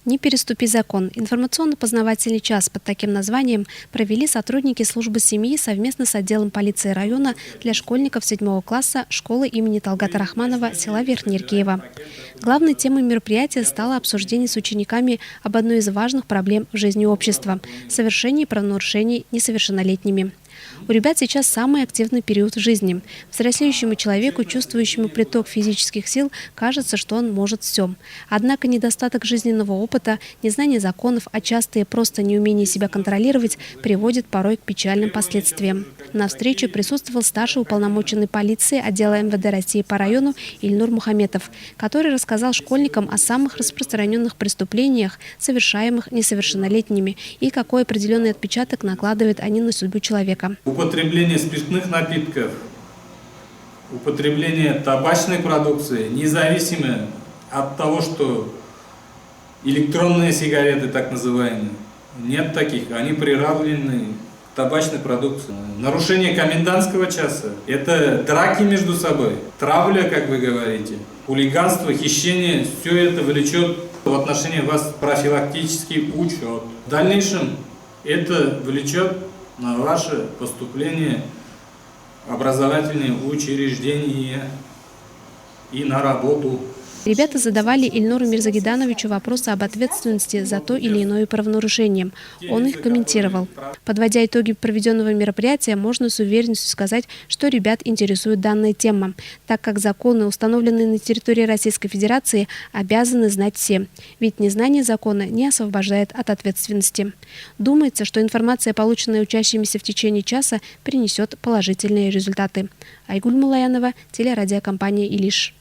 «Не переступи закон». Информационно-познавательный час под таким названием провели сотрудники службы семьи совместно с отделом полиции района для школьников 7 класса школы имени Талгата Рахманова села Верхнеиркеево. Главной темой мероприятия стало обсуждение с учениками об одной из важных проблем в жизни общества – совершении правонарушений несовершеннолетними. У ребят сейчас самый активный период в жизни. Взрослеющему человеку, чувствующему приток физических сил, кажется, что он может все. Однако недостаток жизненного опыта, незнание законов, а частые просто неумение себя контролировать приводит порой к печальным последствиям. На встрече присутствовал старший уполномоченный полиции отдела МВД России по району Ильнур Мухаметов, который рассказал школьникам о самых распространенных преступлениях, совершаемых несовершеннолетними, и какой определенный отпечаток накладывают они на судьбу человека. Употребление спиртных напитков, употребление табачной продукции, независимо от того, что электронные сигареты, так называемые, нет таких, они приравнены к табачной продукции. Нарушение комендантского часа – это драки между собой, травля, как вы говорите, хулиганство, хищение – все это влечет в отношении вас профилактический учет. В дальнейшем это влечет на ваше поступление в образовательные учреждения и на работу. Ребята задавали Ильнуру Мирзагидановичу вопросы об ответственности за то или иное правонарушение. Он их комментировал. Подводя итоги проведенного мероприятия, можно с уверенностью сказать, что ребят интересует данная тема, так как законы, установленные на территории Российской Федерации, обязаны знать все. Ведь незнание закона не освобождает от ответственности. Думается, что информация, полученная учащимися в течение часа, принесет положительные результаты. Айгуль Мулаянова, телерадиокомпания «Илиш».